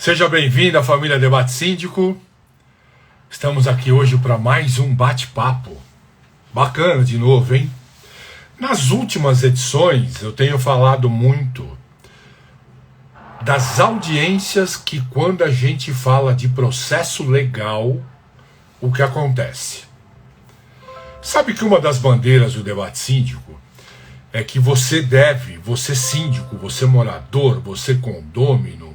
Seja bem-vindo à família Debate Síndico. Estamos aqui hoje para mais um bate-papo. Bacana de novo, hein? Nas últimas edições eu tenho falado muito das audiências que, quando a gente fala de processo legal, o que acontece? Sabe que uma das bandeiras do debate síndico é que você síndico, você morador, você condômino,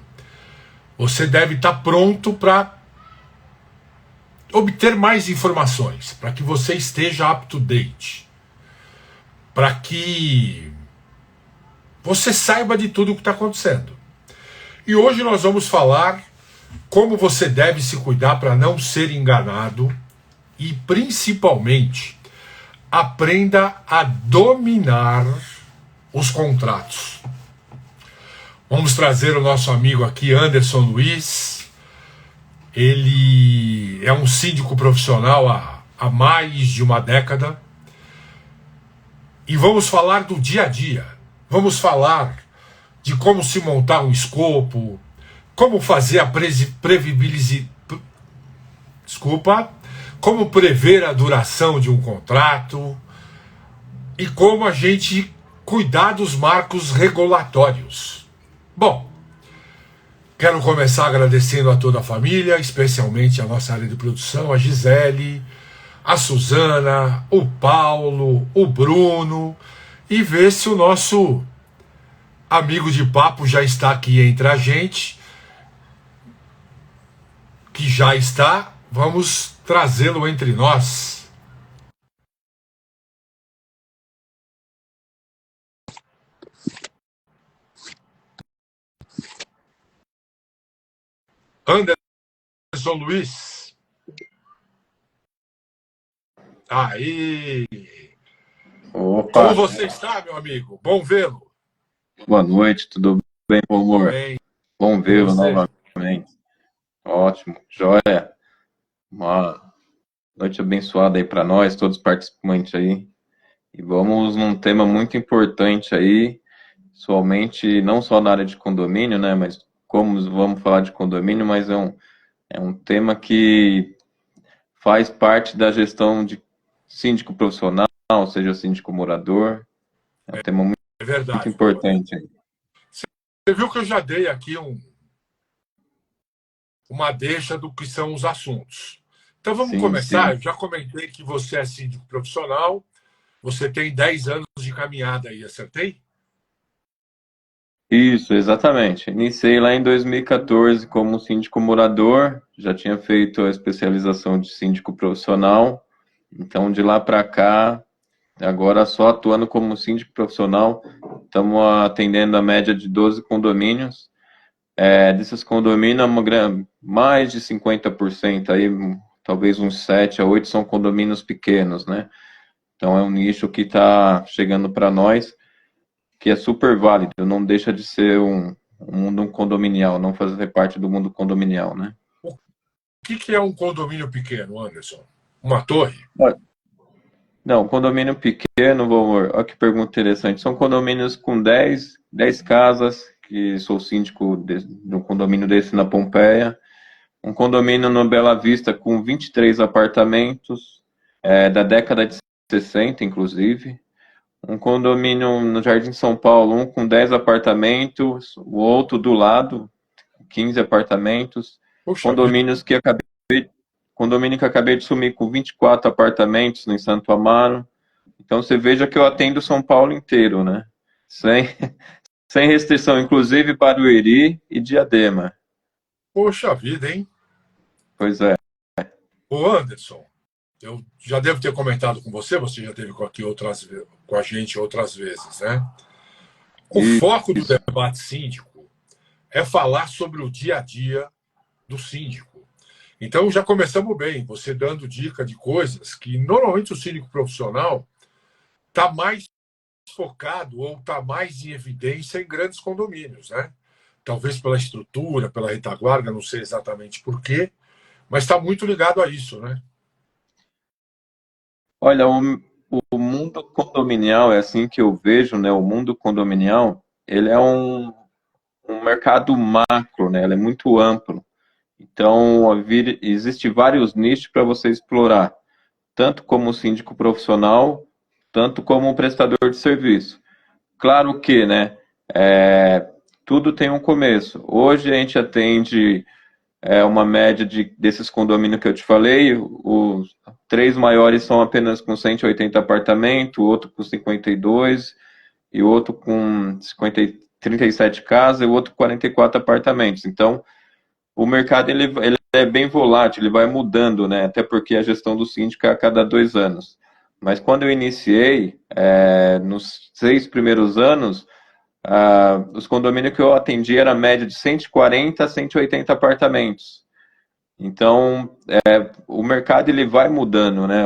você deve estar pronto para obter mais informações, para que você esteja up to date, para que você saiba de tudo o que está acontecendo. E hoje nós vamos falar como você deve se cuidar para não ser enganado e, principalmente, aprenda a dominar os contratos. Vamos trazer o nosso amigo aqui, Anderson Luiz. Ele é um síndico profissional há mais de uma década. E vamos falar do dia a dia. Vamos falar de como se montar um escopo, como fazer a como prever a duração de um contrato e como a gente cuidar dos marcos regulatórios. Bom, quero começar agradecendo a toda a família, especialmente a nossa área de produção, a Gisele, a Suzana, o Paulo, o Bruno, e ver se o nosso amigo de papo já está aqui entre a gente, que já está, vamos trazê-lo entre nós. Anderson Luiz. Aí. Opa. Como você está, meu amigo? Bom vê-lo. Boa noite, tudo bem, amor? Bem. Bom vê-lo novamente. Ótimo, joia. Uma noite abençoada aí para nós, todos os participantes aí. E vamos num tema muito importante aí, somente, não só na área de condomínio, né, mas como vamos falar de condomínio, mas é um tema que faz parte da gestão de síndico profissional, seja síndico morador. É um tema muito importante aí. Você viu que eu já dei aqui uma deixa do que são os assuntos. Então vamos começar. Eu já comentei que você é síndico profissional, você tem 10 anos de caminhada aí, acertei? Isso, exatamente. Iniciei lá em 2014 como síndico morador, já tinha feito a especialização de síndico profissional, então de lá para cá, agora só atuando como síndico profissional, estamos atendendo a média de 12 condomínios. Desses condomínios, mais de 50% aí, talvez uns 7 a 8 são condomínios pequenos, né? Então é um nicho que está chegando para nós, que é super válido, não deixa de ser um mundo condominial, não fazer parte do mundo condominial, né? O que é um condomínio pequeno, Anderson? Uma torre? Não, condomínio pequeno, amor, olha que pergunta interessante, são condomínios com 10 casas, que sou síndico de um condomínio desse na Pompeia, um condomínio no Bela Vista com 23 apartamentos, da década de 60, inclusive, um condomínio no Jardim São Paulo, um com 10 apartamentos, o outro do lado, 15 apartamentos. Condomínios que condomínio que acabei de sumir com 24 apartamentos no Santo Amaro. Então você veja que eu atendo São Paulo inteiro, né? Sem restrição, inclusive Barueri e Diadema. Poxa vida, hein? Pois é. Ô Anderson, eu já devo ter comentado com você já esteve aqui com a gente outras vezes, né? O foco do debate síndico é falar sobre o dia a dia do síndico. Então já começamos bem, você dando dica de coisas que normalmente o síndico profissional está mais focado ou está mais em evidência em grandes condomínios, né? Talvez pela estrutura, pela retaguarda, não sei exatamente por quê, mas está muito ligado a isso, né? Olha, o mundo condominial é assim que eu vejo, né? O mundo condominial, ele é um um mercado macro, né? Ele é muito amplo. Então, existe vários nichos para você explorar, tanto como síndico profissional, tanto como prestador de serviço. Claro que, né, tudo tem um começo. Hoje a gente atende uma média desses condomínios que eu te falei, os três maiores são apenas com 180 apartamentos, o outro com 52, e o outro com 37 casas, e o outro com 44 apartamentos. Então, o mercado ele é bem volátil, ele vai mudando, né? Até porque a gestão do síndico é a cada 2 anos. Mas quando eu iniciei, nos 6 primeiros anos, os condomínios que eu atendi era a média de 140 a 180 apartamentos. Então, o mercado ele vai mudando, né?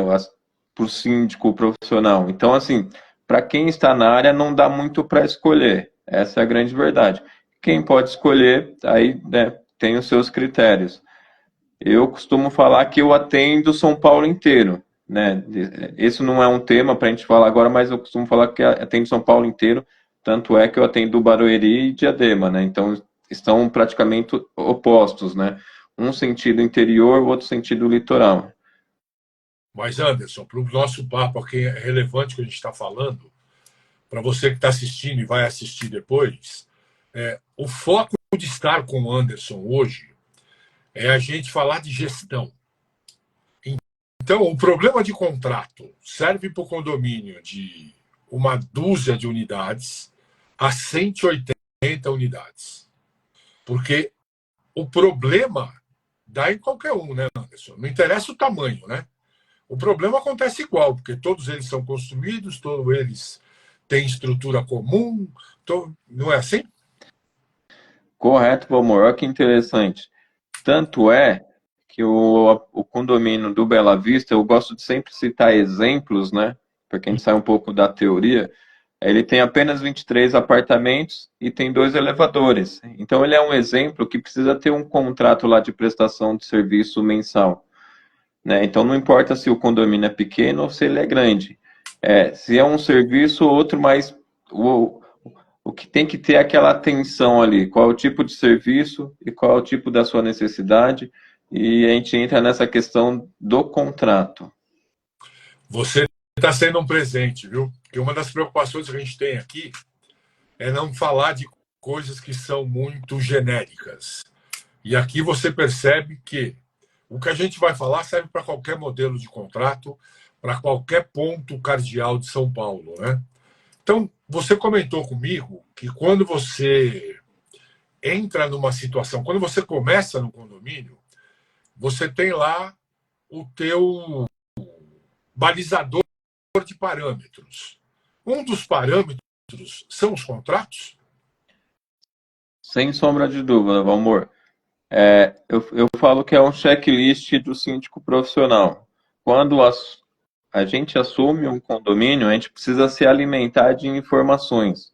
Para o síndico profissional. Então, assim, para quem está na área, não dá muito para escolher. Essa é a grande verdade. Quem pode escolher, aí, né, tem os seus critérios. Eu costumo falar que eu atendo São Paulo inteiro, né? Esse não é um tema para a gente falar agora, mas eu costumo falar que atendo São Paulo inteiro, tanto é que eu atendo Barueri e Diadema, né? Então, estão praticamente opostos, né? Um sentido interior, o outro sentido litoral. Mas, Anderson, para o nosso papo aqui é relevante que a gente está falando, para você que está assistindo e vai assistir depois, o foco de estar com o Anderson hoje é a gente falar de gestão. Então, o problema de contrato serve para o condomínio de uma dúzia de unidades a 180 unidades. Porque o problema dá em qualquer um, né, Anderson? Não interessa o tamanho, né? O problema acontece igual, porque todos eles são construídos, todos eles têm estrutura comum, não é assim? Correto, Valmor. Olha que interessante. Tanto é que o condomínio do Bela Vista, eu gosto de sempre citar exemplos, né? Porque a gente sai um pouco da teoria. Ele tem apenas 23 apartamentos e tem 2 elevadores. Então, ele é um exemplo que precisa ter um contrato lá de prestação de serviço mensal, né? Então, não importa se o condomínio é pequeno ou se ele é grande. Se é um serviço ou outro, mas o que tem que ter é aquela atenção ali, qual é o tipo de serviço e qual é o tipo da sua necessidade, e a gente entra nessa questão do contrato. Você está sendo um presente, viu? Porque uma das preocupações que a gente tem aqui é não falar de coisas que são muito genéricas. E aqui você percebe que o que a gente vai falar serve para qualquer modelo de contrato, para qualquer ponto cardeal de São Paulo, né? Então, você comentou comigo que quando você entra numa situação, quando você começa no condomínio, você tem lá o teu balizador de parâmetros. Um dos parâmetros são os contratos? Sem sombra de dúvida, Valmor. Eu falo que é um checklist do síndico profissional. Quando a gente assume um condomínio, a gente precisa se alimentar de informações.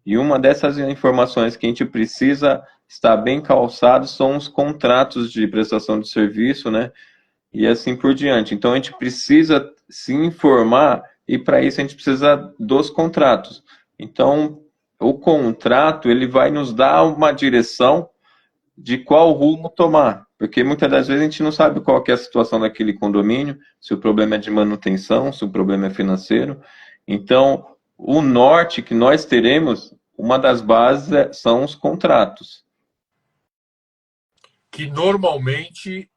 E uma dessas informações que a gente precisa estar bem calçado são os contratos de prestação de serviço, né? E assim por diante. Então a gente precisa se informar e para isso a gente precisa dos contratos. Então o contrato ele vai nos dar uma direção de qual rumo tomar, porque muitas das vezes a gente não sabe qual que é a situação daquele condomínio, se o problema é de manutenção, se o problema é financeiro. Então, o norte que nós teremos, uma das bases são os contratos. Que normalmente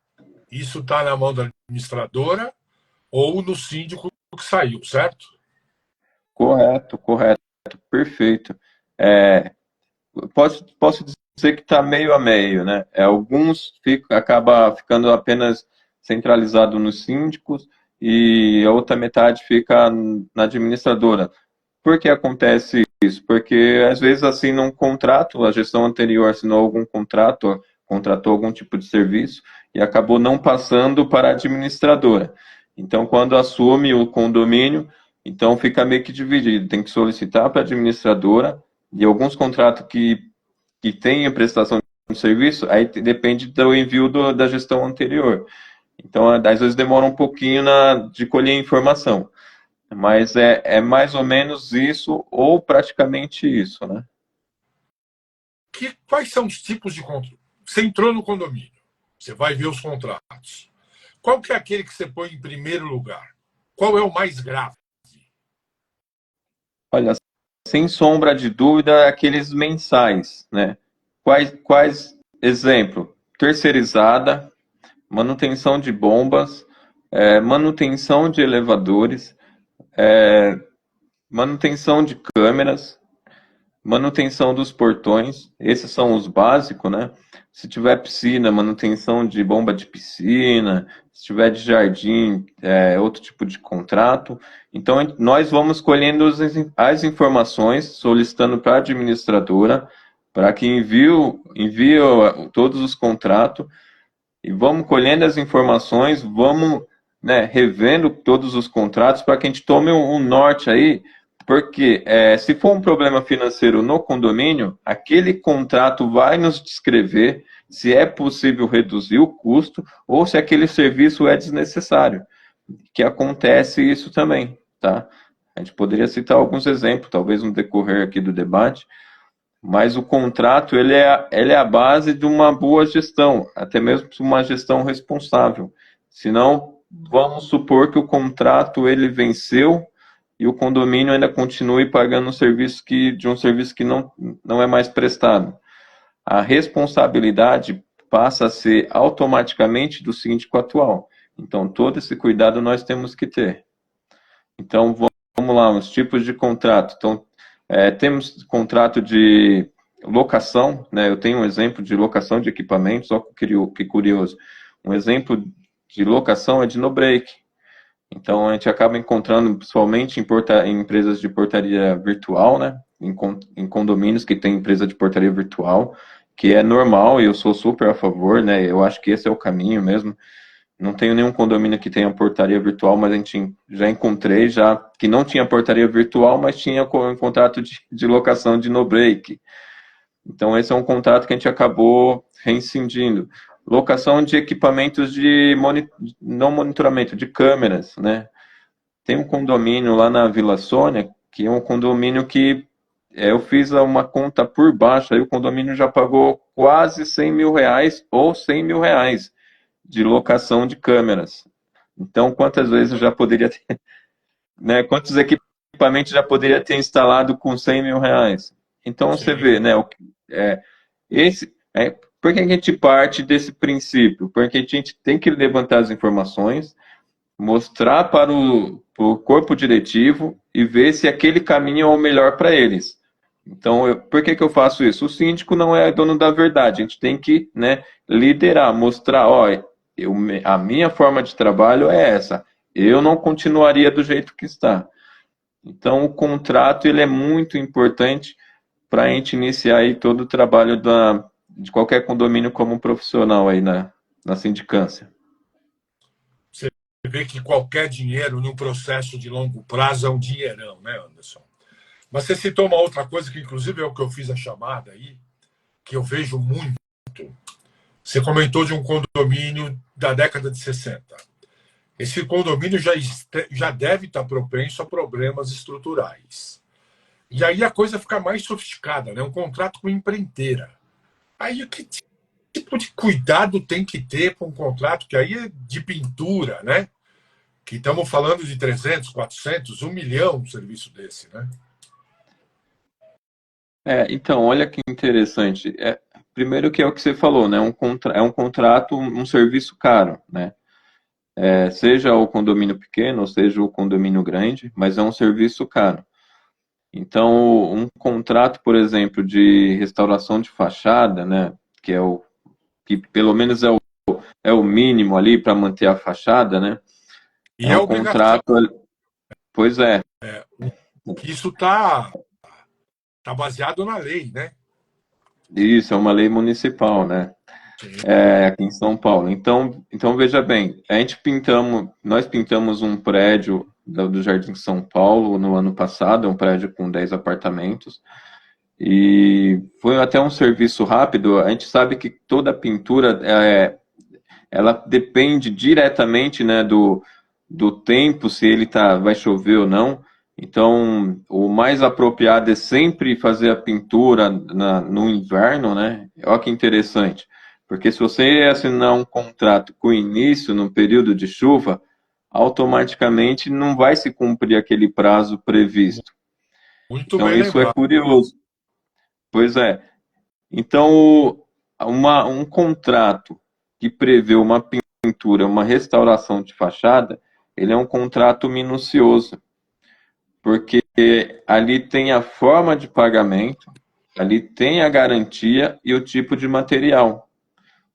isso está na mão da administradora ou no síndico que saiu, certo? Correto, correto, perfeito. Posso dizer que está meio a meio, né? Alguns acaba ficando apenas centralizado nos síndicos e a outra metade fica na administradora. Por que acontece isso? Porque às vezes assinam um contrato, a gestão anterior assinou algum contrato, contratou algum tipo de serviço e acabou não passando para a administradora. Então, quando assume o condomínio, então fica meio que dividido. Tem que solicitar para a administradora e alguns contratos que têm a prestação de serviço, aí depende do envio da gestão anterior. Então, às vezes demora um pouquinho de colher informação. Mas é mais ou menos isso, ou praticamente isso, né? quais são os tipos de contrato? Você entrou no condomínio, você vai ver os contratos. Qual que é aquele que você põe em primeiro lugar? Qual é o mais grave? Olha, sem sombra de dúvida, aqueles mensais, né? Quais exemplo? Terceirizada, manutenção de bombas, manutenção de elevadores, manutenção de câmeras, manutenção dos portões, esses são os básicos, né? Se tiver piscina, manutenção de bomba de piscina, se tiver de jardim, outro tipo de contrato. Então, nós vamos colhendo as informações, solicitando para a administradora, para que envie todos os contratos, e vamos colhendo as informações, vamos, né, revendo todos os contratos, para que a gente tome um norte aí. Porque se for um problema financeiro no condomínio, aquele contrato vai nos descrever se é possível reduzir o custo ou se aquele serviço é desnecessário. Que acontece isso também, tá? A gente poderia citar alguns exemplos, talvez no decorrer aqui do debate, mas o contrato ele é a base de uma boa gestão, até mesmo uma gestão responsável. Senão, vamos supor que o contrato ele venceu e o condomínio ainda continue pagando de um serviço que não é mais prestado. A responsabilidade passa a ser automaticamente do síndico atual. Então, todo esse cuidado nós temos que ter. Então, vamos lá, os tipos de contrato. Então, temos contrato de locação, né? Eu tenho um exemplo de locação de equipamentos, olha que curioso. Um exemplo de locação é de no-break. Então, a gente acaba encontrando, principalmente em empresas de portaria virtual, né? Em condomínios que tem empresa de portaria virtual, que é normal e eu sou super a favor, né? Eu acho que esse é o caminho mesmo. Não tenho nenhum condomínio que tenha portaria virtual, mas a gente já encontrei que não tinha portaria virtual, mas tinha um contrato de locação de no-break. Então, esse é um contrato que a gente acabou rescindindo. Locação de equipamentos não monitoramento, de câmeras, né? Tem um condomínio lá na Vila Sônia, que é um condomínio que eu fiz uma conta por baixo, aí o condomínio já pagou quase 100 mil reais ou 100 mil reais de locação de câmeras. Então, quantas vezes eu já poderia ter, né? Quantos equipamentos já poderia ter instalado com 100 mil reais? Então, Sim. você vê, né? Por que a gente parte desse princípio? Porque a gente tem que levantar as informações, mostrar para o corpo diretivo e ver se aquele caminho é o melhor para eles. Então, por que eu faço isso? O síndico não é dono da verdade, a gente tem que, né, liderar, mostrar, a minha forma de trabalho é essa, eu não continuaria do jeito que está. Então, o contrato ele é muito importante para a gente iniciar aí todo o trabalho de qualquer condomínio como profissional aí na sindicância. Você vê que qualquer dinheiro num processo de longo prazo é um dinheirão, né, Anderson? Mas você citou uma outra coisa que, inclusive, é o que eu fiz a chamada aí, que eu vejo muito. Você comentou de um condomínio da década de 60. Esse condomínio já deve estar propenso a problemas estruturais. E aí a coisa fica mais sofisticada, né? Um contrato com empreiteira. Aí que tipo de cuidado tem que ter com um contrato que aí é de pintura, né? Que estamos falando de 300, 400, 1 milhão um serviço desse, né? Então, olha que interessante. Primeiro que é o que você falou, né? É um contrato, um serviço caro, né? Seja o condomínio pequeno, ou seja o condomínio grande, mas é um serviço caro. Então, um contrato, por exemplo, de restauração de fachada, né? Que pelo menos é o mínimo ali para manter a fachada, né? E é um obrigação. contrato. Pois é. Isso está baseado na lei, né? Isso, é uma lei municipal, né? Aqui em São Paulo. Então veja bem, nós pintamos um prédio do Jardim São Paulo no ano passado, um prédio com 10 apartamentos, e foi até um serviço rápido. A gente sabe que toda pintura, ela depende diretamente, né, do tempo, se vai chover ou não. Então, o mais apropriado é sempre fazer a pintura no inverno, né? Olha que interessante. Porque se você assinar um contrato com início no período de chuva, automaticamente não vai se cumprir aquele prazo previsto. Muito Então, bem isso é lembrado. curioso. Pois é. Então, um contrato que prevê uma pintura, uma restauração de fachada, ele é um contrato minucioso, porque ali tem a forma de pagamento, ali tem a garantia e o tipo de material.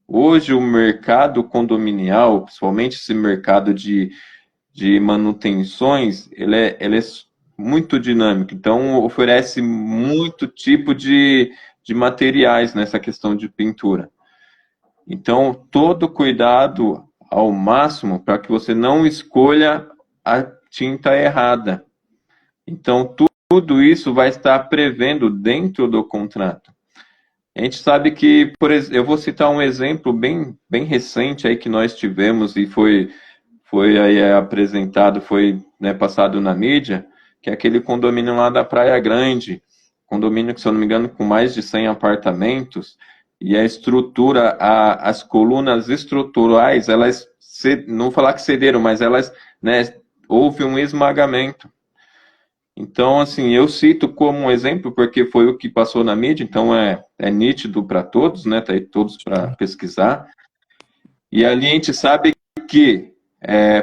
Hoje, o mercado condominial, principalmente esse mercado de manutenções, ele é muito dinâmico, então oferece muito tipo de materiais nessa questão de pintura. Então, todo cuidado ao máximo para que você não escolha a tinta errada. Então, tudo isso vai estar prevendo dentro do contrato. A gente sabe que, por exemplo, eu vou citar um exemplo bem recente aí que nós tivemos e foi aí apresentado, foi, né, passado na mídia, que é aquele condomínio lá da Praia Grande, condomínio que, se eu não me engano, com mais de 100 apartamentos, e a estrutura, as colunas estruturais, elas, não vou falar que cederam, mas elas, né, houve um esmagamento. Então, assim, eu cito como um exemplo porque foi o que passou na mídia, então é nítido para todos, né, tá aí todos para pesquisar, e ali a gente sabe que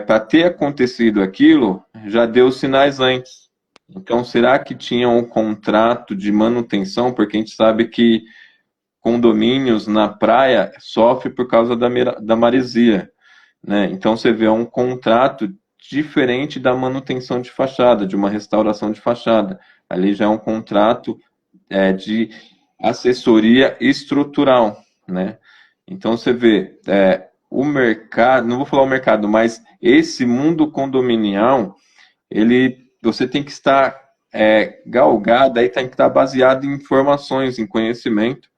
para ter acontecido aquilo, já deu sinais antes. Então, será que tinha um contrato de manutenção? Porque a gente sabe que condomínios na praia sofrem por causa da maresia, né? Então, você vê um contrato diferente da manutenção de fachada, de uma restauração de fachada. Ali já é um contrato de assessoria estrutural, né? Então, você vê, o mercado, não vou falar o mercado, mas esse mundo condominial, você tem que estar galgado, aí tem que estar baseado em informações, em conhecimento,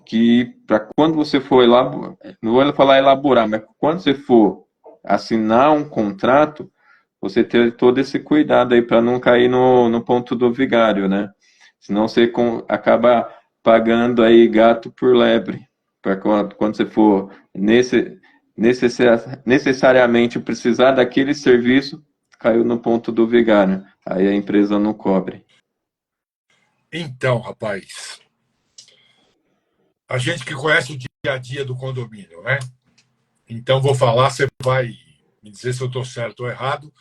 que para quando você for elaborar, não vou falar elaborar, mas quando você for assinar um contrato, você ter todo esse cuidado aí para não cair no ponto do vigário, né? Senão você acaba pagando aí gato por lebre, para quando você for necessariamente precisar daquele serviço, caiu no ponto do vigário. Aí a empresa não cobre. Então, rapaz, a gente que conhece o dia a dia do condomínio, né? Então, vou falar, você vai me dizer se eu estou certo ou errado.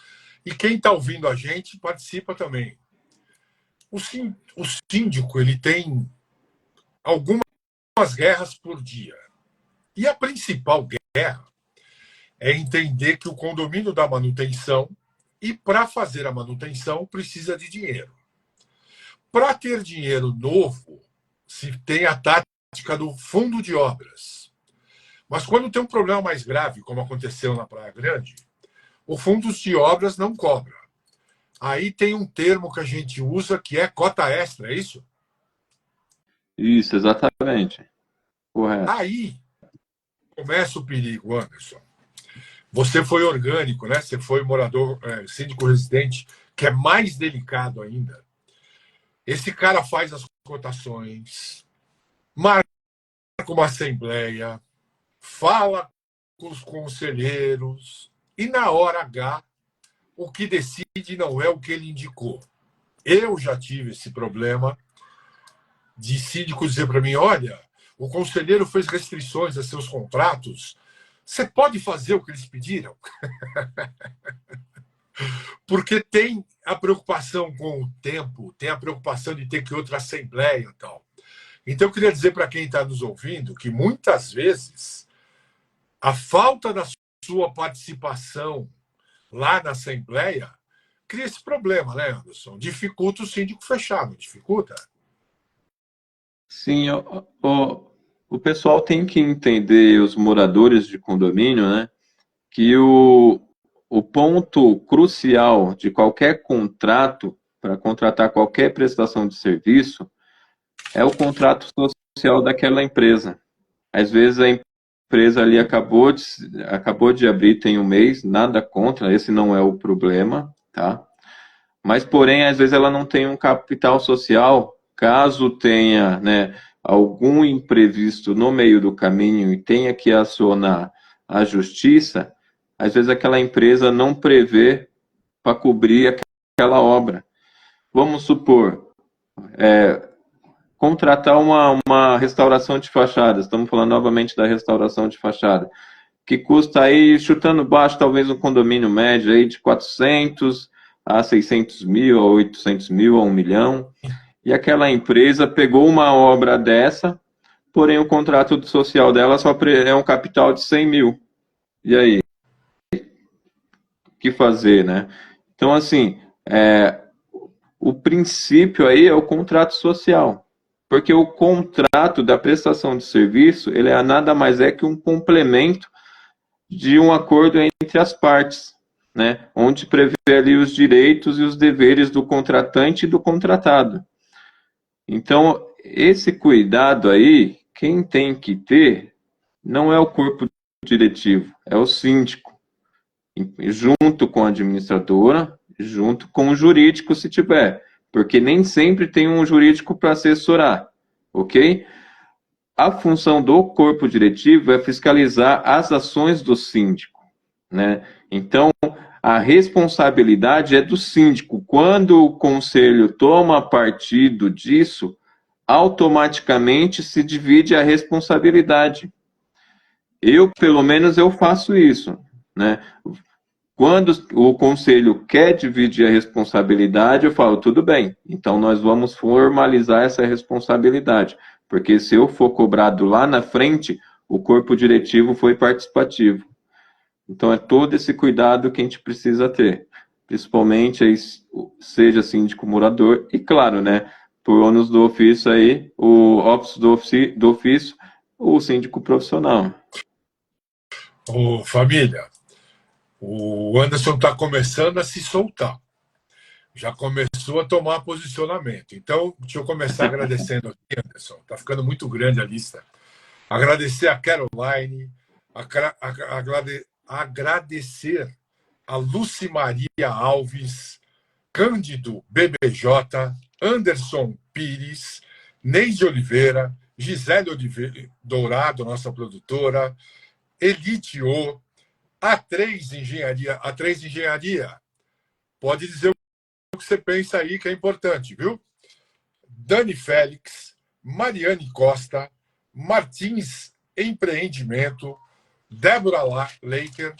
E quem está ouvindo a gente participa também. O síndico ele tem algumas guerras por dia. E a principal guerra é entender que o condomínio dá manutenção e, para fazer a manutenção, precisa de dinheiro. Para ter dinheiro novo, se tem a tática do fundo de obras. Mas quando tem um problema mais grave, como aconteceu na Praia Grande, o fundo de obras não cobra. Aí tem um termo que a gente usa que é cota extra, é isso? Isso, exatamente. Correto. Aí começa o perigo, Anderson. Você foi orgânico, né? Você foi morador, síndico residente, que é mais delicado ainda. Esse cara faz as cotações, marca uma assembleia, fala com os conselheiros e, na hora H, o que decide não é o que ele indicou. Eu já tive esse problema de síndico dizer para mim, olha, o conselheiro fez restrições a seus contratos, você pode fazer o que eles pediram? Porque tem a preocupação com o tempo, tem a preocupação de ter que ir outra assembleia e tal. Então, eu queria dizer para quem está nos ouvindo que, muitas vezes, a falta da sua participação lá na assembleia cria esse problema, né, Anderson? Dificulta o síndico fechar, não dificulta? Sim, o pessoal tem que entender, os moradores de condomínio, né, que o ponto crucial de qualquer contrato, para contratar qualquer prestação de serviço, é o contrato social daquela empresa. Às vezes a empresa ali acabou de abrir, tem um mês, nada contra, esse não é o problema, tá? Mas, porém, às vezes ela não tem um capital social, caso tenha, né, algum imprevisto no meio do caminho e tenha que acionar a justiça, às vezes aquela empresa não prevê para cobrir aquela obra. Vamos supor, contratar uma restauração de fachada, estamos falando novamente da restauração de fachada, que custa aí, chutando baixo, talvez um condomínio médio aí de 400 a 600 mil, a 800 mil, a 1 milhão, e aquela empresa pegou uma obra dessa, porém o contrato social dela só é um capital de 100 mil. E aí? O que fazer, né? Então, assim, o princípio aí é o contrato social. Porque o contrato da prestação de serviço, ele nada mais é que um complemento de um acordo entre as partes, né? Onde prevê ali os direitos e os deveres do contratante e do contratado. Então, esse cuidado aí, quem tem que ter não é o corpo diretivo, é o síndico, junto com a administradora, junto com o jurídico, se tiver, porque nem sempre tem um jurídico para assessorar, ok? A função do corpo diretivo é fiscalizar as ações do síndico, né? Então, a responsabilidade é do síndico. Quando o conselho toma partido disso, automaticamente se divide a responsabilidade. Pelo menos, eu faço isso, né? Quando o conselho quer dividir a responsabilidade, eu falo, tudo bem, então nós vamos formalizar essa responsabilidade, porque se eu for cobrado lá na frente, o corpo diretivo foi participativo. Então é todo esse cuidado que a gente precisa ter, principalmente aí, seja síndico morador, e claro, né, por ônus do ofício aí, o ofício do ofício, o síndico profissional. Ô, família, o Anderson está começando a se soltar. Já começou a tomar posicionamento. Então, deixa eu começar agradecendo aqui, Anderson. Está ficando muito grande a lista. Agradecer a Caroline, agradecer a Lucimaria Alves, Cândido BBJ, Anderson Pires, Neide Oliveira, Gisele Oliveira Dourado, nossa produtora, Elite O, A3 Engenharia. Pode dizer o que você pensa aí que é importante, viu? Dani Félix, Mariane Costa, Martins Empreendimento, Débora Laker,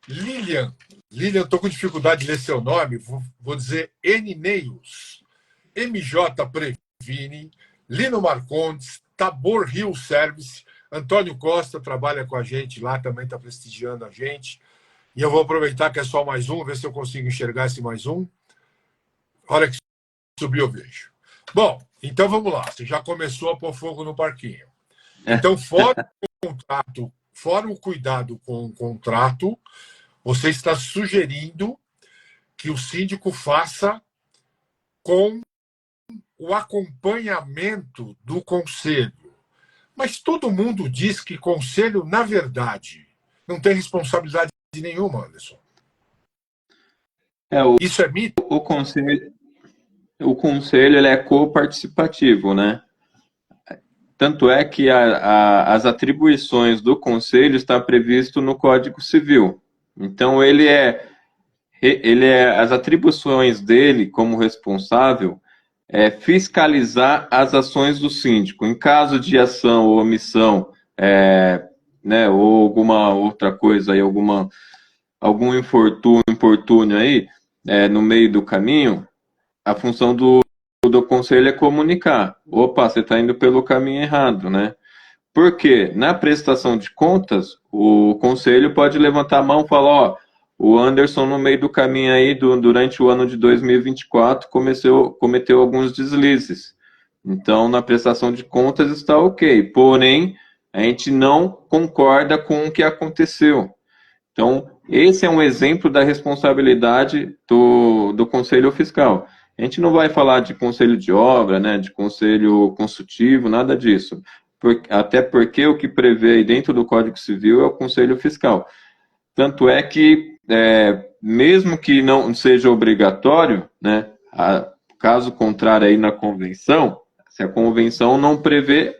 Lilian, estou com dificuldade de ler seu nome, vou dizer N. Neils, MJ Previni, Lino Marcondes, Tabor Rio Service, Antônio Costa trabalha com a gente lá, também está prestigiando a gente. E eu vou aproveitar que é só mais um, ver se eu consigo enxergar esse mais um. A hora que subir, eu vejo. Bom, então vamos lá. Você já começou a pôr fogo no parquinho. Então, fora o contrato, fora o cuidado com o contrato, você está sugerindo que o síndico faça com o acompanhamento do conselho. Mas todo mundo diz que conselho, na verdade, não tem responsabilidade nenhuma, Anderson. Isso é mito? O conselho ele é coparticipativo, né? Tanto é que as atribuições do conselho está previsto no Código Civil. Então, as atribuições dele como responsável é fiscalizar as ações do síndico. Em caso de ação ou omissão, né, ou alguma outra coisa, aí, algum infortúnio aí, no meio do caminho, a função do conselho é comunicar. Opa, você está indo pelo caminho errado, né? Porque na prestação de contas, o conselho pode levantar a mão e falar, ó, o Anderson no meio do caminho aí, durante o ano de 2024, cometeu alguns deslizes. Então, na prestação de contas está ok. Porém, a gente não concorda com o que aconteceu. Então, esse é um exemplo da responsabilidade do Conselho Fiscal. A gente não vai falar de conselho de obra, né, de conselho consultivo, nada disso. Até porque o que prevê aí dentro do Código Civil é o Conselho Fiscal. Tanto é que, mesmo que não seja obrigatório, né, caso contrário aí na convenção, se a convenção não prevê,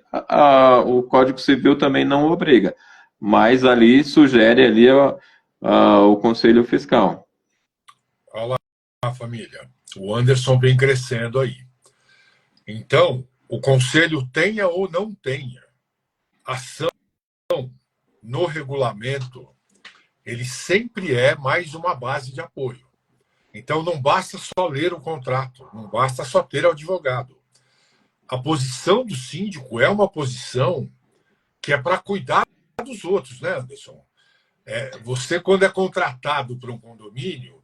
o Código Civil também não obriga, mas ali sugere ali o Conselho Fiscal. Olha lá, família. O Anderson vem crescendo aí. Então, o Conselho tenha ou não tenha ação no regulamento, ele sempre é mais uma base de apoio. Então, não basta só ler o contrato, não basta só ter o advogado. A posição do síndico é uma posição que é para cuidar dos outros, né, Anderson? Você, quando é contratado para um condomínio,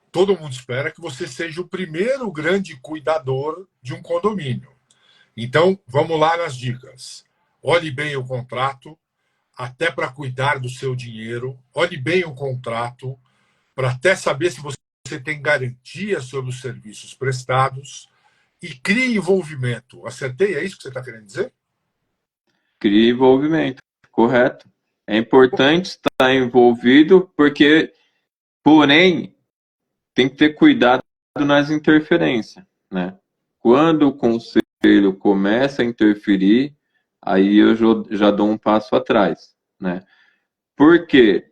todo mundo espera que você seja o primeiro grande cuidador de um condomínio. Então, vamos lá nas dicas. Olhe bem o contrato, até para cuidar do seu dinheiro. Olhe bem o contrato, para até saber se você tem garantia sobre os serviços prestados. E crie envolvimento. Acertei? É isso que você está querendo dizer? Crie envolvimento, correto. É importante estar envolvido, porém, tem que ter cuidado nas interferências, né? Quando o conselho começa a interferir, aí eu já dou um passo atrás, né? Porque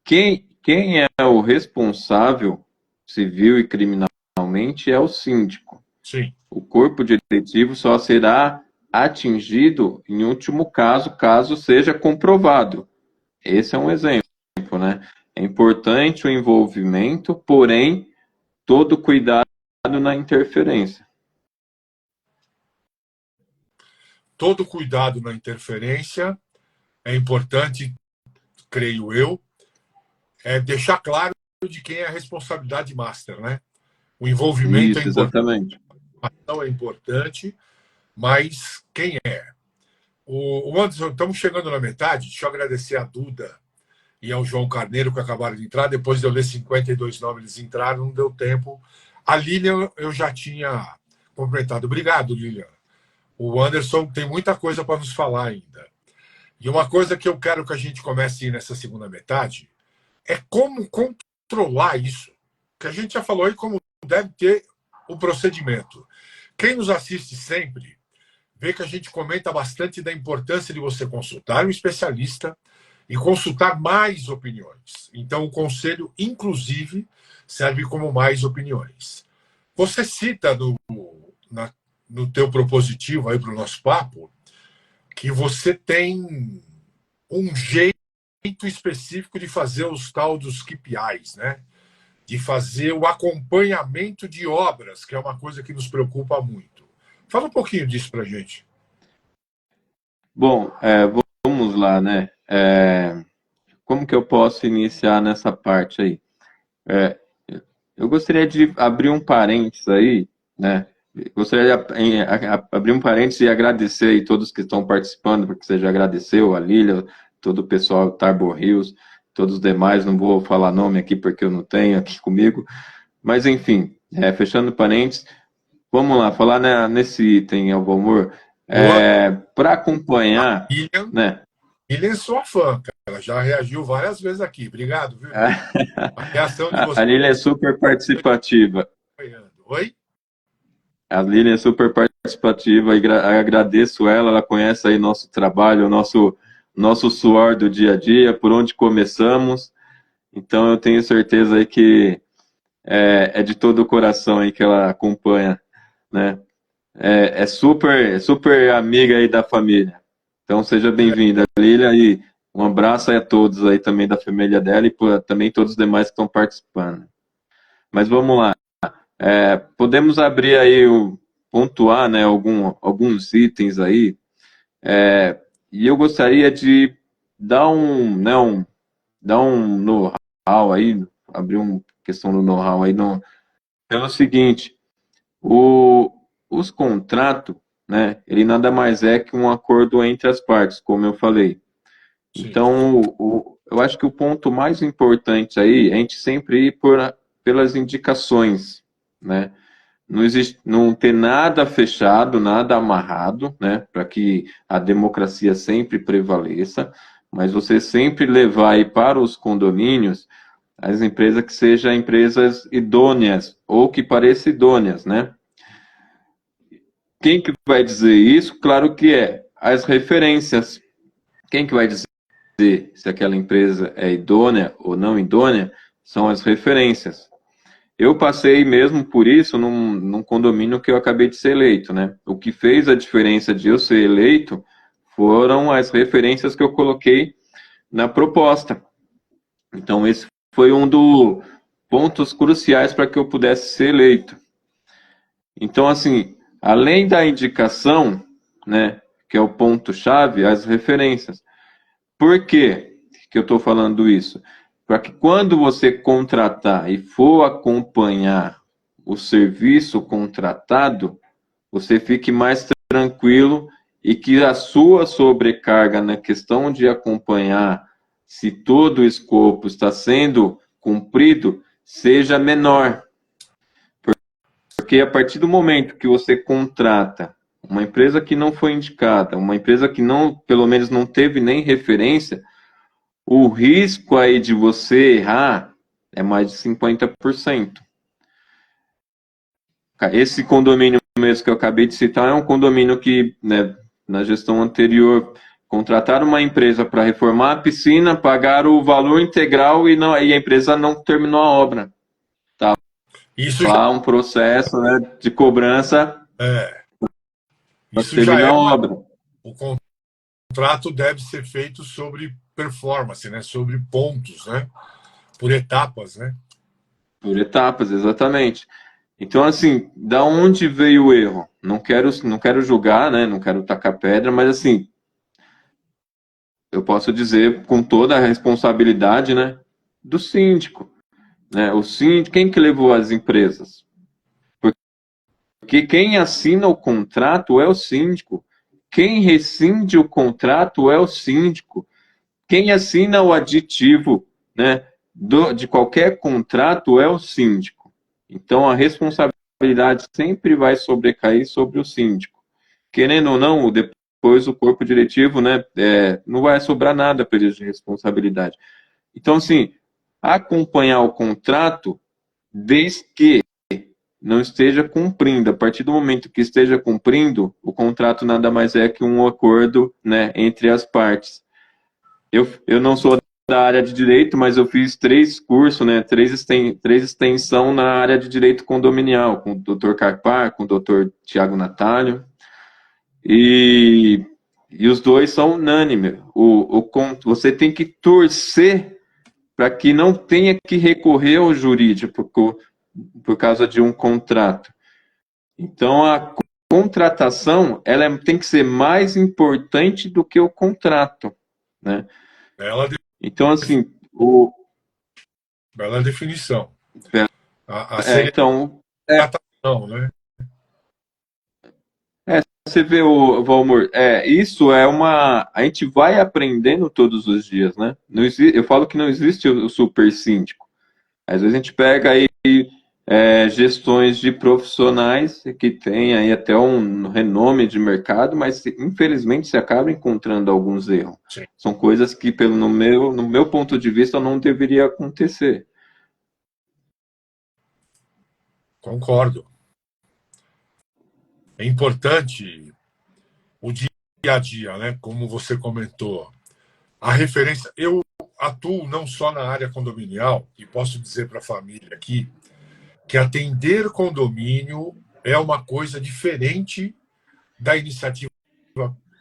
quem é o responsável civil e criminalmente é o síndico. Sim. O corpo diretivo só será atingido em último caso seja comprovado. Esse é um exemplo, né? É importante o envolvimento, porém, todo cuidado na interferência. Todo cuidado na interferência é importante, creio eu, deixar claro de quem é a responsabilidade master, né? O envolvimento Isso, exatamente. é importante, mas quem é? O Anderson, estamos chegando na metade. Deixa eu agradecer a Duda e ao João Carneiro, que acabaram de entrar. Depois de eu ler 52 nomes, eles entraram, não deu tempo. A Lilian eu já tinha complementado. Obrigado, Lilian. O Anderson tem muita coisa para nos falar ainda. E uma coisa que eu quero que a gente comece nessa segunda metade é como controlar isso. Que a gente já falou aí como deve ter o procedimento. Quem nos assiste sempre vê que a gente comenta bastante da importância de você consultar um especialista e consultar mais opiniões. Então, o conselho, inclusive, serve como mais opiniões. Você cita no teu propositivo aí para o nosso papo que você tem um jeito específico de fazer os tal dos KPIs, né? De fazer o acompanhamento de obras, que é uma coisa que nos preocupa muito. Fala um pouquinho disso para a gente. Bom, vamos lá, né? Como que eu posso iniciar nessa parte aí? Eu gostaria de abrir um parênteses aí, né? Gostaria de abrir um parênteses e agradecer aí todos que estão participando, porque você já agradeceu, a Lília, todo o pessoal do Tarbor Rios, todos os demais, não vou falar nome aqui porque eu não tenho aqui comigo, mas enfim, fechando parênteses, vamos lá, falar nesse item, Alvomor, para acompanhar, Lilian, né? Lilian é sua fã, cara. Ela já reagiu várias vezes aqui. Obrigado, viu? A reação de você. A Lília é super participativa. Oi? A Lilian é super participativa e agradeço ela conhece aí nosso trabalho, nosso suor do dia a dia, por onde começamos. Então eu tenho certeza aí que é de todo o coração aí que ela acompanha, né? É super amiga aí da família. Então seja bem-vinda, Lilian, e um abraço aí a todos aí também da família dela e também todos os demais que estão participando. Mas vamos lá. Podemos abrir aí, pontuar, né, alguns itens aí, e eu gostaria de dar dar um know-how aí, abrir uma questão do know-how aí, pelo seguinte, os contratos, né, ele nada mais é que um acordo entre as partes, como eu falei. Sim. Então, eu acho que o ponto mais importante aí é a gente sempre ir pelas indicações, né? Não ter nada fechado, nada amarrado, né, para que a democracia sempre prevaleça, mas você sempre levar aí para os condomínios As empresas que sejam empresas idôneas, ou que pareçam idôneas, né? Quem que vai dizer isso? Claro que é as referências. Quem que vai dizer se aquela empresa é idônea ou não idônea? São as referências. Eu passei mesmo por isso num condomínio que eu acabei de ser eleito, né? O que fez a diferença de eu ser eleito foram as referências que eu coloquei na proposta. Então, esse foi um dos pontos cruciais para que eu pudesse ser eleito. Então, assim, além da indicação, né, que é o ponto-chave, as referências. Por quê que eu estou falando isso? Para que quando você contratar e for acompanhar o serviço contratado, você fique mais tranquilo e que a sua sobrecarga na questão de acompanhar se todo o escopo está sendo cumprido seja menor. Porque a partir do momento que você contrata uma empresa que não foi indicada, uma empresa que não, pelo menos não teve nem referência, o risco aí de você errar é mais de 50%. Esse condomínio mesmo que eu acabei de citar é um condomínio que, né, na gestão anterior, contrataram uma empresa para reformar a piscina, pagaram o valor integral e a empresa não terminou a obra. Tá Isso já, lá um processo, né, de cobrança é, para isso já terminar é a uma. obra. O contrato deve ser feito sobre performance, né? Sobre pontos, né? Por etapas, né? Por etapas, exatamente. Então, assim, da onde veio o erro? Não quero julgar, né? Não quero tacar pedra, mas assim, eu posso dizer com toda a responsabilidade, né, do síndico, né? O síndico, quem que levou as empresas? Porque quem assina o contrato é o síndico. Quem rescinde o contrato é o síndico. Quem assina o aditivo, né, de qualquer contrato é o síndico. Então, a responsabilidade sempre vai sobrecair sobre o síndico. Querendo ou não, depois o corpo diretivo, né, não vai sobrar nada para eles de responsabilidade. Então, assim, acompanhar o contrato desde que não esteja cumprindo. A partir do momento que esteja cumprindo, o contrato nada mais é que um acordo, né, entre as partes. Eu não sou da área de direito, mas eu fiz 3 cursos, né, 3 extensão na área de direito condominial, com o Dr. Carpar, com o Dr. Tiago Natalio, e, e os dois são unânimes. Você tem que torcer para que não tenha que recorrer ao jurídico por causa de um contrato. Então, a contratação ela tem que ser mais importante do que o contrato, né? Bela, Então, assim, bela definição. A então, serialização, né? você vê, Valmor, isso é a gente vai aprendendo todos os dias, né? Eu falo que não existe o super síndico. Às vezes a gente pega aí gestões de profissionais que têm aí até um renome de mercado, mas infelizmente se acaba encontrando alguns erros. Sim. São coisas que, no meu ponto de vista, não deveria acontecer. Concordo. É importante o dia a dia, né? Como você comentou. A referência. Eu atuo não só na área condominial, e posso dizer para a família aqui que atender condomínio é uma coisa diferente da iniciativa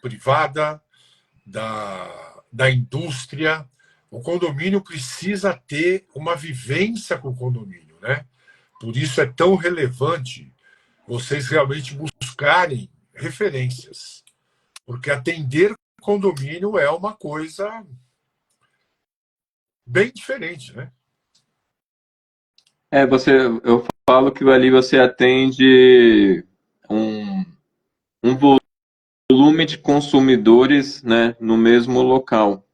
privada, da indústria. O condomínio precisa ter uma vivência com o condomínio, né? Por isso é tão relevante vocês realmente buscarem referências, porque atender condomínio é uma coisa bem diferente, né? Eu falo que ali você atende um volume de consumidores, né, no mesmo local.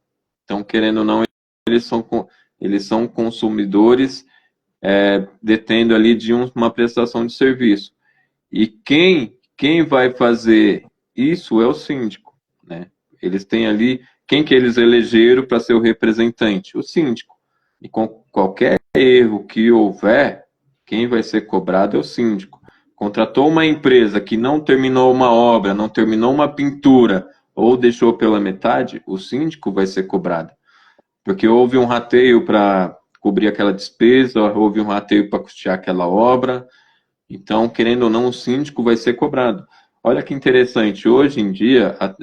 Então, querendo ou não, eles são consumidores detendo ali de uma prestação de serviço. E quem vai fazer isso é o síndico, né? Eles têm ali quem que eles elegeram para ser o representante, o síndico. E qualquer erro que houver, quem vai ser cobrado é o síndico. Contratou uma empresa que não terminou uma obra, não terminou uma pintura, ou deixou pela metade, o síndico vai ser cobrado. Porque houve um rateio para cobrir aquela despesa, houve um rateio para custear aquela obra. Então, querendo ou não, o síndico vai ser cobrado. Olha que interessante, hoje em dia, a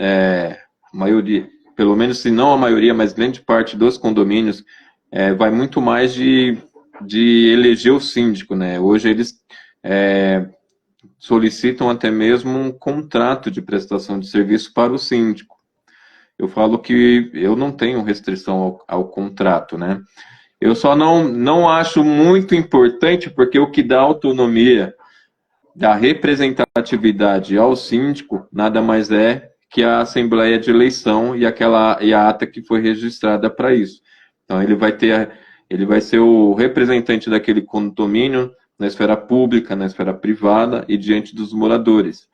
maioria, pelo menos se não a maioria, mas grande parte dos condomínios, vai muito mais de eleger o síndico, né? Hoje eles solicitam até mesmo um contrato de prestação de serviço para o síndico. Eu falo que eu não tenho restrição ao contrato, né? Eu só não acho muito importante, porque o que dá autonomia, dá representatividade ao síndico, nada mais é que a assembleia de eleição e a ata que foi registrada para isso. Então ele vai ser o representante daquele condomínio na esfera pública, na esfera privada e diante dos moradores,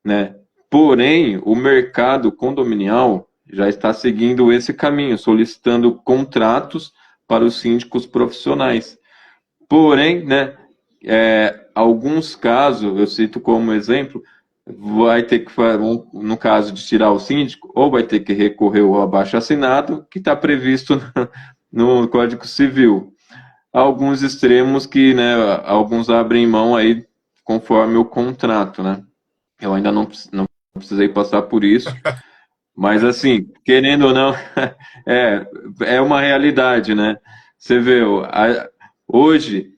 né? Porém, o mercado condominial já está seguindo esse caminho, solicitando contratos para os síndicos profissionais. Porém, né, alguns casos, eu cito como exemplo, vai ter que, no caso de tirar o síndico, ou vai ter que recorrer ao abaixo-assinado, que está previsto no Código Civil. Alguns extremos que, né, alguns abrem mão aí conforme o contrato, né? Eu ainda não precisei passar por isso, mas assim, querendo ou não, é uma realidade, né? Você vê, hoje,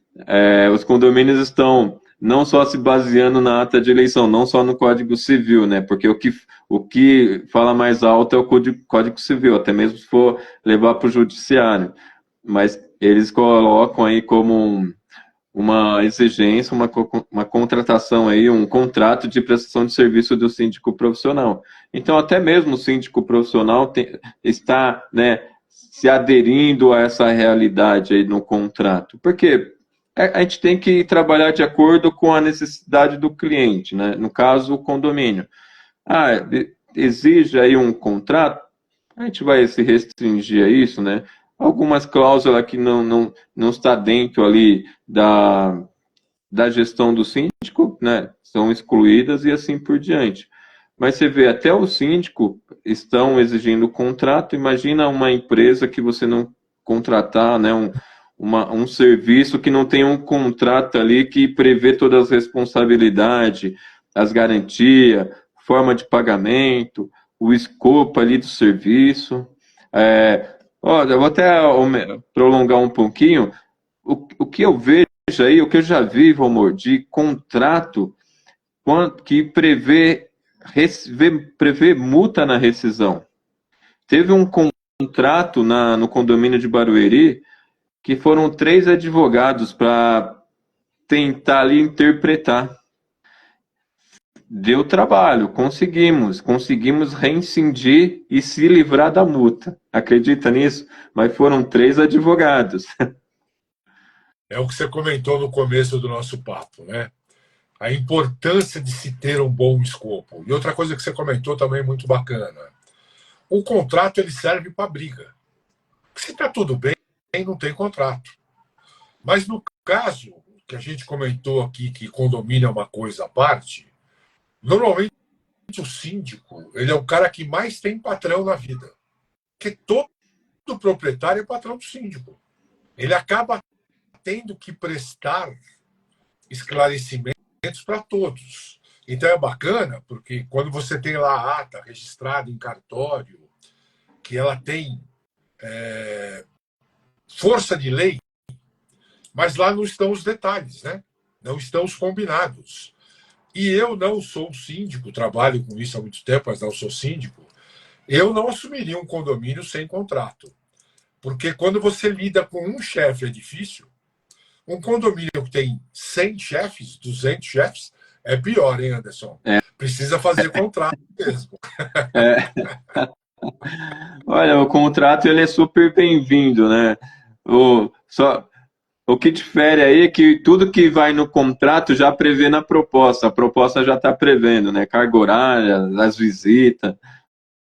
os condomínios estão não só se baseando na ata de eleição, não só no Código Civil, né? Porque o que fala mais alto é o Código Civil, até mesmo se for levar para o judiciário. Mas eles colocam aí como uma exigência, uma contratação aí, um contrato de prestação de serviço do síndico profissional. Então, até mesmo o síndico profissional está, né, se aderindo a essa realidade aí no contrato. Porque a gente tem que trabalhar de acordo com a necessidade do cliente, né? No caso, o condomínio. Exige aí um contrato, a gente vai se restringir a isso, né? Algumas cláusulas que não está dentro ali da gestão do síndico, né, são excluídas e assim por diante. Mas você vê, até o síndico estão exigindo contrato. Imagina uma empresa que você não contratar, né, um serviço que não tem um contrato ali que prevê todas as responsabilidades, as garantias, forma de pagamento, o escopo ali do serviço. Eu vou até prolongar um pouquinho. O que eu vejo aí, o que eu já vi, Valmor, de contrato que prevê multa na rescisão. Teve um contrato no condomínio de Barueri que foram 3 advogados para tentar ali interpretar. Deu trabalho, conseguimos rescindir e se livrar da multa. Acredita nisso? Mas foram 3 advogados. É o que você comentou no começo do nosso papo, né? A importância de se ter um bom escopo. E outra coisa que você comentou também muito bacana. O contrato ele serve para briga. Se está tudo bem, não tem contrato. Mas no caso que a gente comentou aqui, que condomínio é uma coisa à parte, normalmente o síndico ele é o cara que mais tem patrão na vida. Porque todo proprietário é patrão do síndico. Ele acaba tendo que prestar esclarecimentos para todos. Então é bacana, porque quando você tem lá a ata registrada em cartório, que ela tem força de lei, mas lá não estão os detalhes, né? Não estão os combinados. E eu não sou síndico, trabalho com isso há muito tempo, mas não sou síndico. Eu não assumiria um condomínio sem contrato. Porque quando você lida com um chefe é difícil. Um condomínio que tem 100 chefes, 200 chefes, é pior, hein, Anderson? Precisa fazer contrato mesmo. Olha, o contrato ele é super bem-vindo, né? O que difere aí é que tudo que vai no contrato já prevê na proposta. A proposta já está prevendo, né? Carga horária, as visitas,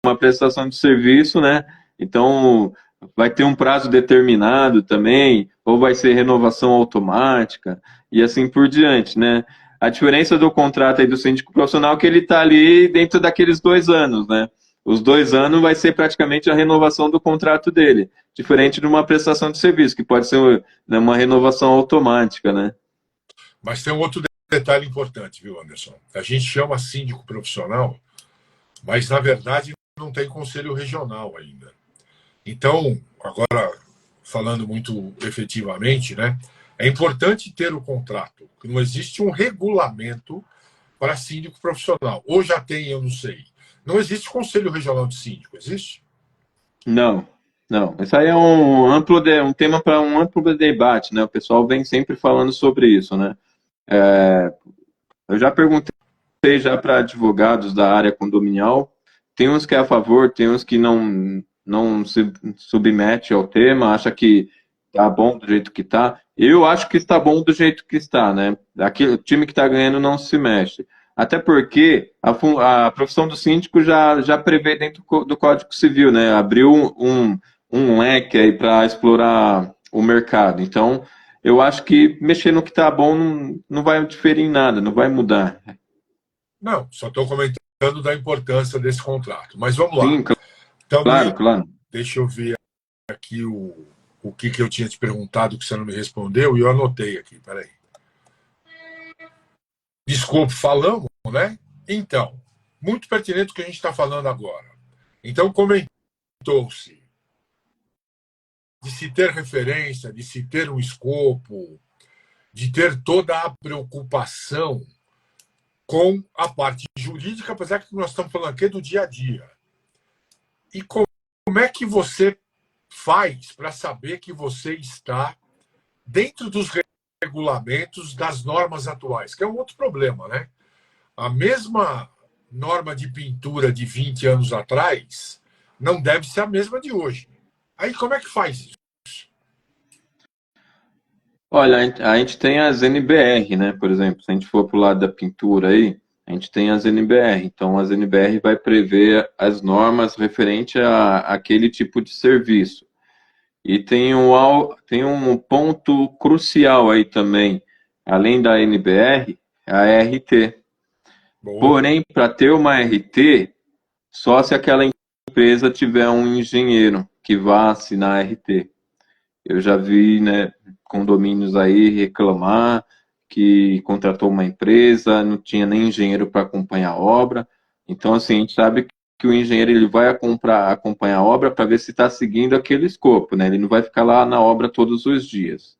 uma prestação de serviço, né? Então, vai ter um prazo determinado também, ou vai ser renovação automática, e assim por diante, né? A diferença do contrato aí do síndico profissional é que ele está ali dentro daqueles 2 anos, né? Os 2 anos vai ser praticamente a renovação do contrato dele, diferente de uma prestação de serviço, que pode ser, né, uma renovação automática, né? Mas tem um outro detalhe importante, viu, Anderson? A gente chama síndico profissional, mas na verdade não tem conselho regional ainda. Então, agora falando muito efetivamente, né, é importante ter o contrato. Não existe um regulamento para síndico profissional. Ou já tem, eu não sei. Não existe conselho regional de síndico, existe? Não, não. Isso aí é um tema para um amplo debate, né? O pessoal vem sempre falando sobre isso, né? Eu já perguntei já para advogados da área condominial, tem uns que é a favor, tem uns que não se submete ao tema, acha que tá bom do jeito que tá. Eu acho que está bom do jeito que está, né? Aquele, o time que está ganhando não se mexe. Até porque a profissão do síndico já prevê dentro do Código Civil, né? Abriu um leque aí para explorar o mercado. Então, eu acho que mexer no que está bom não vai diferir em nada, não vai mudar. Não, só estou comentando da importância desse contrato. Mas vamos lá. Sim, claro, claro. Deixa eu ver aqui o que eu tinha te perguntado que você não me respondeu e eu anotei aqui. Peraí. Desculpe, falamos, né? Então, muito pertinente o que a gente está falando agora. Então, comentou-se de se ter referência, de se ter um escopo, de ter toda a preocupação com a parte jurídica, apesar que nós estamos falando aqui do dia a dia. E como é que você faz para saber que você está dentro dos regulamentos das normas atuais? Que é um outro problema, né? A mesma norma de pintura de 20 anos atrás não deve ser a mesma de hoje. Aí como é que faz isso? Olha, a gente tem as NBR, né? Por exemplo, se a gente for para o lado da pintura aí, a gente tem as NBR. Então, as NBR vai prever as normas referente a aquele tipo de serviço. E tem um ponto crucial aí também, além da NBR, a RT. Boa. Porém, para ter uma RT, só se aquela empresa tiver um engenheiro que vá assinar a RT. Eu já vi, né, condomínios aí reclamar que contratou uma empresa, não tinha nem engenheiro para acompanhar a obra. Então, assim, a gente sabe que o engenheiro ele vai acompanhar a obra para ver se está seguindo aquele escopo, né? Ele não vai ficar lá na obra todos os dias.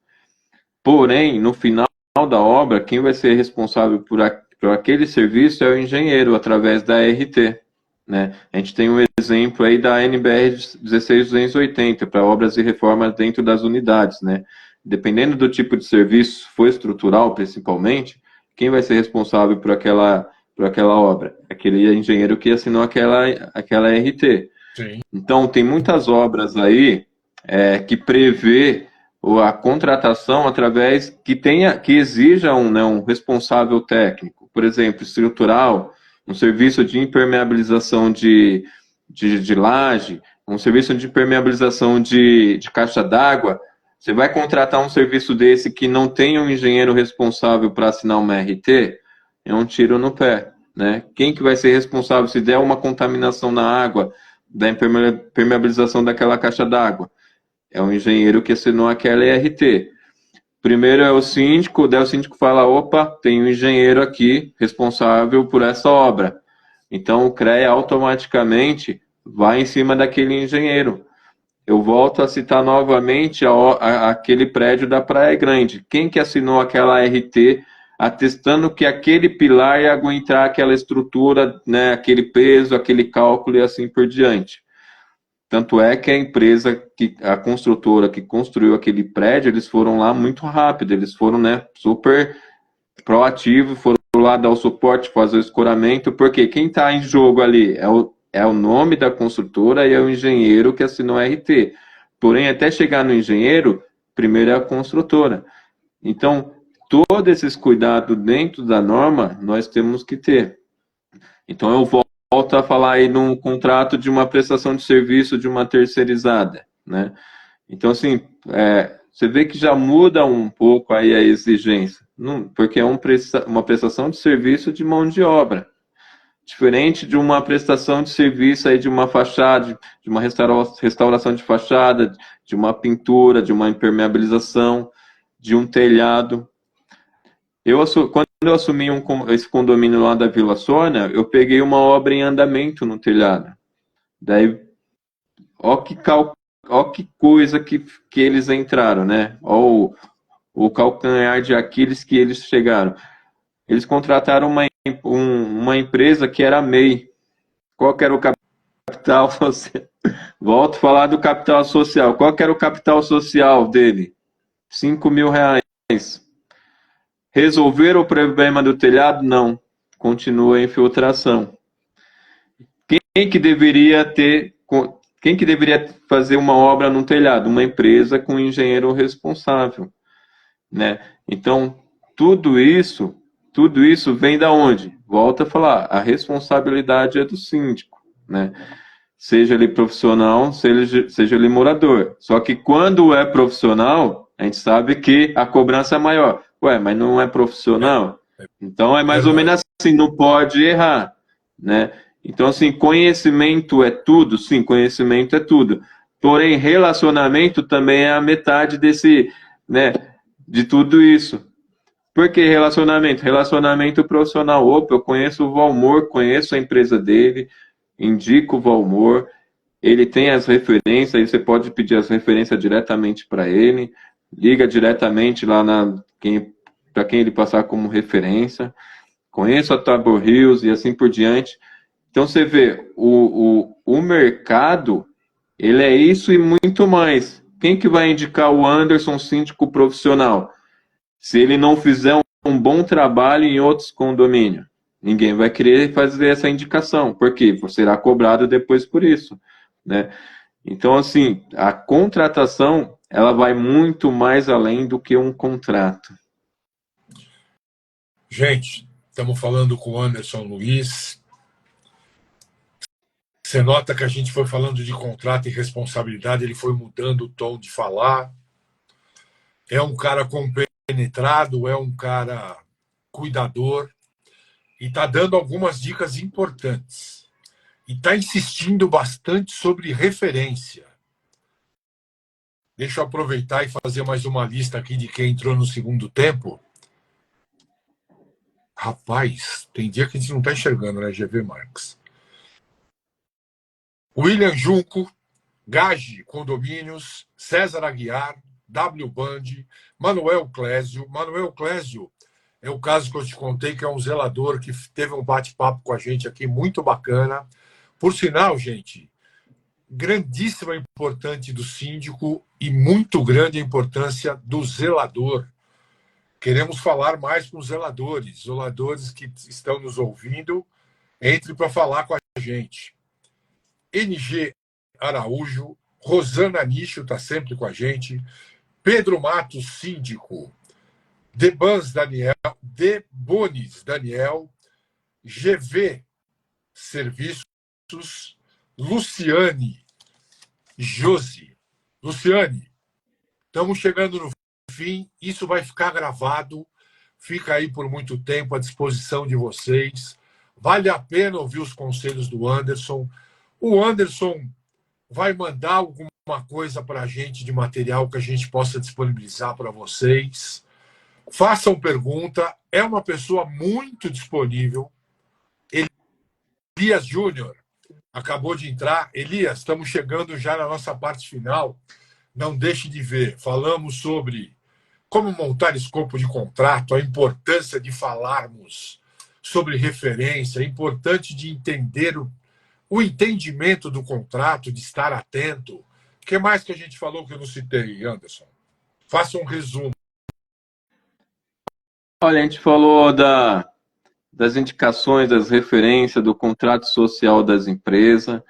Porém, no final da obra, quem vai ser responsável por aquele serviço é o engenheiro, através da RT. Né? A gente tem um exemplo aí da NBR 16280 para obras e reformas dentro das unidades. Né? Dependendo do tipo de serviço, se for estrutural principalmente, quem vai ser responsável por aquela obra? Aquele engenheiro que assinou aquela RT. Sim. Então, tem muitas obras aí que prevê a contratação através que exija um responsável técnico. Por exemplo, estrutural, um serviço de impermeabilização de laje, um serviço de impermeabilização de caixa d'água. Você vai contratar um serviço desse que não tem um engenheiro responsável para assinar uma RT, é um tiro no pé. Né? Quem que vai ser responsável se der uma contaminação na água, da impermeabilização daquela caixa d'água? É o engenheiro que assinou aquela RT. Primeiro é o síndico, daí o síndico fala, opa, tem um engenheiro aqui responsável por essa obra. Então o CREA automaticamente vai em cima daquele engenheiro. Eu volto a citar novamente aquele prédio da Praia Grande. Quem que assinou aquela RT atestando que aquele pilar ia aguentar aquela estrutura, né, aquele peso, aquele cálculo e assim por diante? Tanto é que a construtora que construiu aquele prédio, eles foram lá muito rápido, eles foram, né, super proativos, foram lá dar o suporte, fazer o escoramento, porque quem está em jogo ali é o nome da construtora e é o engenheiro que assinou a RT. Porém, até chegar no engenheiro, primeiro é a construtora. Então, todos esses cuidados dentro da norma, nós temos que ter. Então, eu volto a falar aí num contrato de uma prestação de serviço de uma terceirizada, né? Então, assim, você vê que já muda um pouco aí a exigência, porque é uma prestação de serviço de mão de obra, diferente de uma prestação de serviço aí de uma fachada, de uma restauração de fachada, de uma pintura, de uma impermeabilização, de um telhado. Quando eu assumi esse condomínio lá da Vila Sônia, eu peguei uma obra em andamento no telhado. Daí, ó que coisa que eles entraram, né? Ó o calcanhar de Aquiles que eles chegaram. Eles contrataram uma empresa que era a MEI. Qual que era o capital social? Volto a falar do capital social. Qual que era o capital social dele? R$5.000. Resolver o problema do telhado? Não. Continua a infiltração. Quem que deveria fazer uma obra no telhado? Uma empresa com um engenheiro responsável, né? Então, tudo isso vem da onde? Volta a falar, a responsabilidade é do síndico, né? Seja ele profissional, seja ele morador. Só que quando é profissional, a gente sabe que a cobrança é maior. Ué, mas não é profissional? Então é mais ou menos assim, não pode errar, né? Então, assim, conhecimento é tudo? Sim, conhecimento é tudo. Porém, relacionamento também é a metade desse, né, de tudo isso. Por que relacionamento? Relacionamento profissional. Opa, eu conheço o Valmor, conheço a empresa dele, indico o Valmor, ele tem as referências, aí você pode pedir as referências diretamente para ele, liga diretamente lá para quem ele passar como referência, conheço a Tabor Hills e assim por diante. Então você vê, o mercado, ele é isso e muito mais. Quem que vai indicar o Anderson síndico profissional? Se ele não fizer um bom trabalho em outros condomínios, ninguém vai querer fazer essa indicação, porque será cobrado depois por isso, né? Então, assim, a contratação, ela vai muito mais além do que um contrato. Gente, estamos falando com o Anderson Luiz. Você nota que a gente foi falando de contrato e responsabilidade, ele foi mudando o tom de falar. É um cara compenetrado, é um cara cuidador e está dando algumas dicas importantes. E está insistindo bastante sobre referência. Deixa eu aproveitar e fazer mais uma lista aqui de quem entrou no segundo tempo. Rapaz, tem dia que a gente não está enxergando, né, GV Marques? William Junco, Gage Condomínios, César Aguiar, W. Band, Manuel Clésio. Manuel Clésio é o caso que eu te contei, que é um zelador que teve um bate-papo com a gente aqui, muito bacana. Por sinal, gente, grandíssima importância do síndico e muito grande a importância do zelador. Queremos falar mais com os zeladores que estão nos ouvindo, entre para falar com a gente. NG Araújo, Rosana Nicho está sempre com a gente, Pedro Matos, síndico, Debans Daniel, Debones Daniel, GV Serviços, Luciane Josi. Luciane, estamos chegando no fim, isso vai ficar gravado, fica aí por muito tempo à disposição de vocês. Vale a pena ouvir os conselhos do Anderson. O Anderson vai mandar alguma coisa para a gente de material que a gente possa disponibilizar para vocês. Façam pergunta, é uma pessoa muito disponível. Elias Júnior acabou de entrar. Elias, estamos chegando já na nossa parte final. Não deixe de ver. Falamos sobre como montar escopo de contrato, a importância de falarmos sobre referência, a importância de entender o entendimento do contrato, de estar atento. O que mais que a gente falou que eu não citei, Anderson? Faça um resumo. Olha, a gente falou das indicações, das referências, do contrato social das empresas,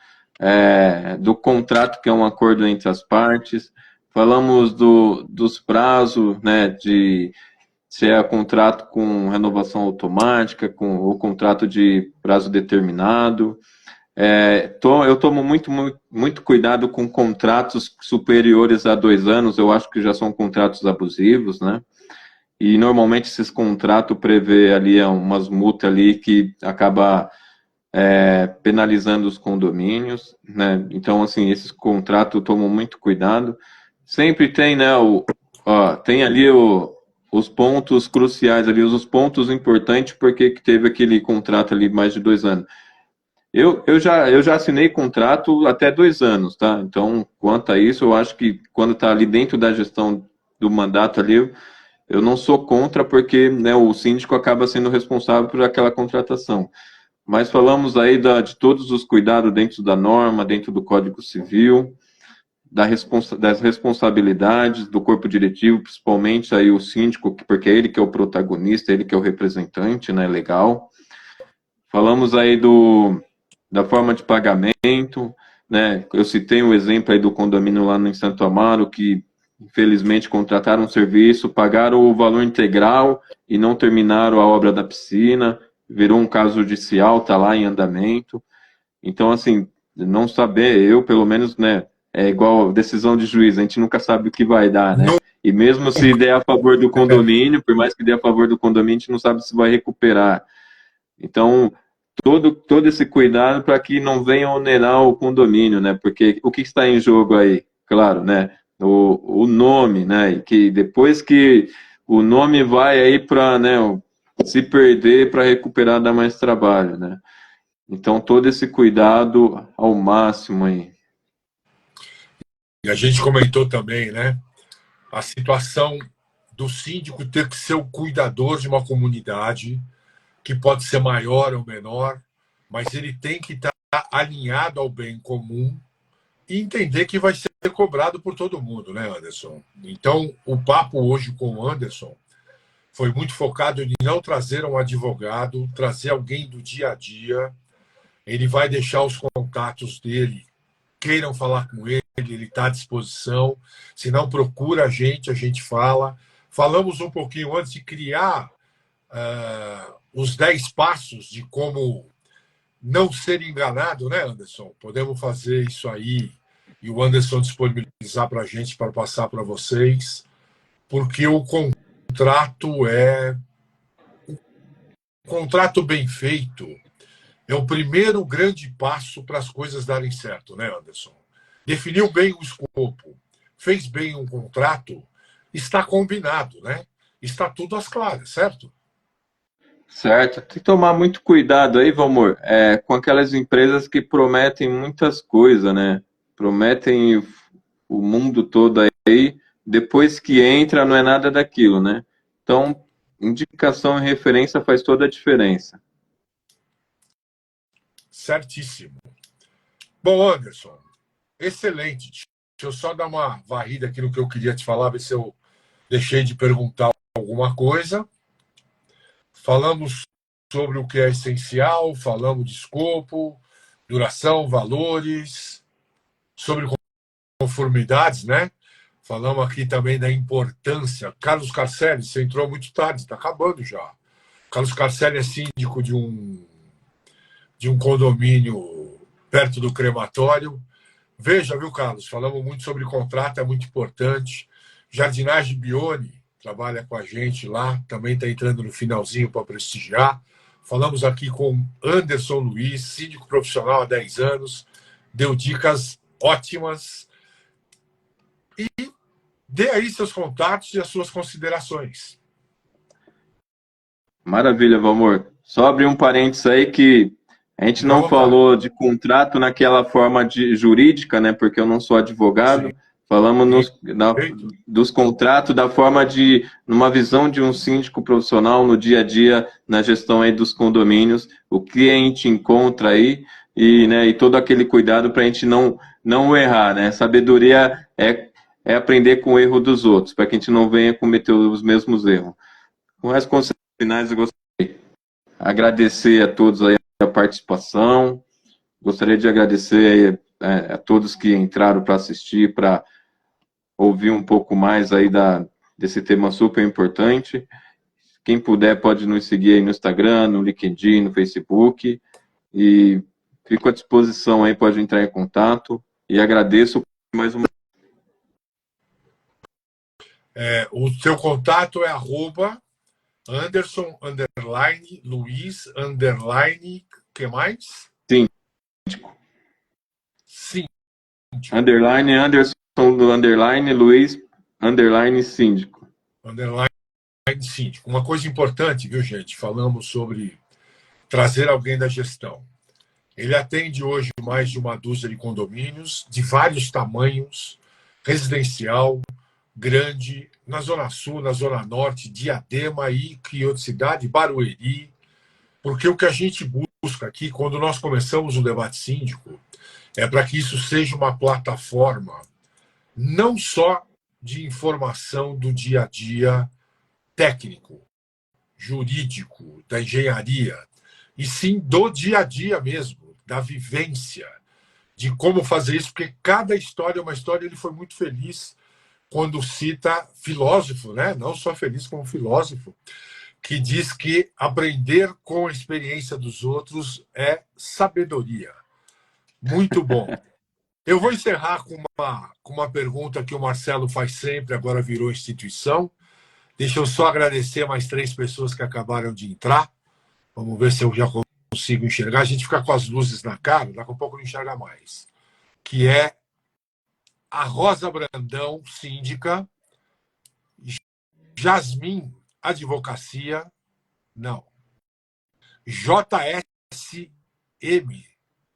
do contrato que é um acordo entre as partes. Falamos dos prazos, né, de se é contrato com renovação automática, com o contrato de prazo determinado. Eu tomo muito cuidado com contratos superiores a 2 anos, eu acho que já são contratos abusivos, né? E normalmente esses contratos prevê ali umas multas ali que acaba penalizando os condomínios, né? Então, assim, esses contratos eu tomo muito cuidado. Sempre tem, né, tem ali os pontos cruciais ali, os pontos importantes, porque que teve aquele contrato ali mais de 2 anos. Eu já assinei contrato até 2 anos, tá? Então, quanto a isso, eu acho que quando está ali dentro da gestão do mandato ali, eu não sou contra, porque, né, o síndico acaba sendo responsável por aquela contratação. Mas falamos aí de todos os cuidados dentro da norma, dentro do Código Civil, das responsabilidades do corpo diretivo, principalmente aí o síndico, porque é ele que é o protagonista, ele que é o representante, né, legal. Falamos aí da forma de pagamento, né? Eu citei um exemplo aí do condomínio lá em Santo Amaro, que infelizmente contrataram um serviço, pagaram o valor integral e não terminaram a obra da piscina, virou um caso judicial, está lá em andamento. Então, assim, não saber, eu pelo menos, né, é igual decisão de juiz, a gente nunca sabe o que vai dar, né? E mesmo se der a favor do condomínio, por mais que dê a favor do condomínio, a gente não sabe se vai recuperar. Então, todo esse cuidado para que não venha onerar o condomínio, né? Porque o que está em jogo aí? Claro, né? O nome, né? E que depois que o nome vai aí para, né, se perder, para recuperar dá mais trabalho, né? Então, todo esse cuidado ao máximo aí. E a gente comentou também, né? A situação do síndico ter que ser o cuidador de uma comunidade, que pode ser maior ou menor, mas ele tem que estar alinhado ao bem comum e entender que vai ser cobrado por todo mundo, né, Anderson? Então, o papo hoje com o Anderson foi muito focado em não trazer um advogado, trazer alguém do dia a dia. Ele vai deixar os contatos dele, queiram falar com ele está à disposição. Se não, procura a gente fala. Falamos um pouquinho antes de criar os 10 passos de como não ser enganado, né, Anderson? Podemos fazer isso aí e o Anderson disponibilizar para a gente, para passar para vocês, porque o contrato bem feito é o primeiro grande passo para as coisas darem certo, né, Anderson? Definiu bem o escopo, fez bem um contrato, está combinado, né? Está tudo às claras, certo? Certo. Tem que tomar muito cuidado aí, Valmor, com aquelas empresas que prometem muitas coisas, né? Prometem o mundo todo aí, depois que entra não é nada daquilo, né? Então, indicação e referência faz toda a diferença. Certíssimo. Bom, Anderson, excelente. Deixa eu só dar uma varrida aqui no que eu queria te falar, ver se eu deixei de perguntar alguma coisa. Falamos sobre o que é essencial, falamos de escopo, duração, valores, sobre conformidades, né? Falamos aqui também da importância. Carlos Carcelli, você entrou muito tarde, está acabando já. Carlos Carcelli é síndico de um condomínio perto do crematório. Veja, viu, Carlos? Falamos muito sobre contrato, é muito importante. Jardinagem Bione trabalha com a gente lá, também está entrando no finalzinho para prestigiar. Falamos aqui com Anderson Luiz, síndico profissional há 10 anos, deu dicas ótimas. E dê aí seus contatos e as suas considerações. Maravilha, Valmor. Só abrir um parênteses aí que a gente não falou de contrato naquela forma jurídica, né? Porque eu não sou advogado. Sim. Falamos dos contratos da forma numa visão de um síndico profissional no dia a dia, na gestão aí dos condomínios, o que a gente encontra aí e todo aquele cuidado para a gente não errar, né? Sabedoria é aprender com o erro dos outros, para que a gente não venha cometer os mesmos erros. Com as considerações finais, eu gostaria de agradecer a todos aí a participação, gostaria de agradecer a todos que entraram para assistir, para ouvir um pouco mais aí desse tema super importante. Quem puder pode nos seguir aí no Instagram, no LinkedIn, no Facebook, e Fico à disposição aí, pode entrar em contato. E agradeço mais uma. O seu contato é @Anderson Luiz que mais? Síndico. Sim. Underline Anderson do underline Luiz underline síndico. Underline síndico. Uma coisa importante, viu, gente? Falamos sobre trazer alguém da gestão. Ele atende hoje mais de uma dúzia de condomínios, de vários tamanhos, residencial, grande, na Zona Sul, na Zona Norte, Diadema e que outra cidade? Barueri. Porque o que a gente busca aqui, quando nós começamos o debate síndico, é para que isso seja uma plataforma não só de informação do dia a dia técnico, jurídico, da engenharia, e sim do dia a dia mesmo, da vivência, de como fazer isso, porque cada história é uma história. Ele foi muito feliz quando cita filósofo, né? Não só feliz como filósofo, que diz que aprender com a experiência dos outros é sabedoria. Muito bom. Eu vou encerrar com uma pergunta que o Marcelo faz sempre, agora virou instituição. Deixa eu só agradecer mais 3 pessoas que acabaram de entrar. Vamos ver se eu já consigo enxergar. A gente fica com as luzes na cara, daqui a pouco não enxerga mais. Que é a Rosa Brandão, síndica, Jasmin, advocacia, não. JSM,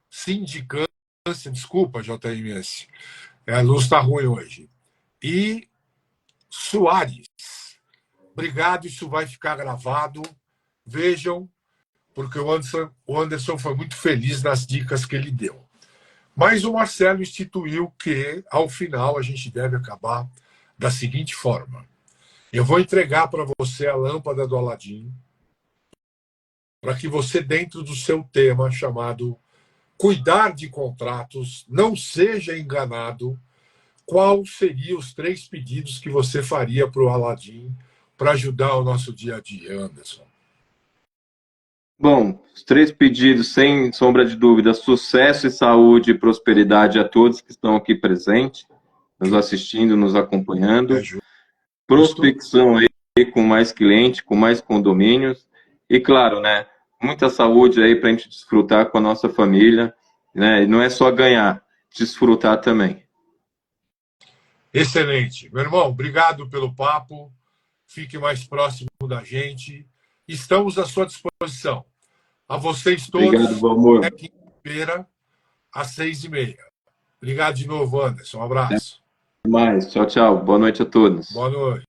sindicância, desculpa, JMS, a luz está ruim hoje. E Soares, obrigado, isso vai ficar gravado. Vejam, porque o Anderson foi muito feliz nas dicas que ele deu. Mas o Marcelo instituiu que, ao final, a gente deve acabar da seguinte forma. Eu vou entregar para você a lâmpada do Aladim, para que você, dentro do seu tema chamado Cuidar de Contratos, não seja enganado. Qual seriam os 3 pedidos que você faria para o Aladim para ajudar o nosso dia a dia, Anderson? Bom, os 3 pedidos, sem sombra de dúvida: sucesso e saúde e prosperidade a todos que estão aqui presentes, nos assistindo, nos acompanhando. Prospecção aí com mais clientes, com mais condomínios. E claro, né, muita saúde aí para a gente desfrutar com a nossa família, né? E não é só ganhar, desfrutar também. Excelente. Meu irmão, obrigado pelo papo. Fique mais próximo da gente. Estamos à sua disposição. A vocês todos, obrigado, Valmor. até quinta-feira, às 6h30. Obrigado de novo, Anderson. Um abraço. Até mais. Tchau, tchau. Boa noite a todos. Boa noite.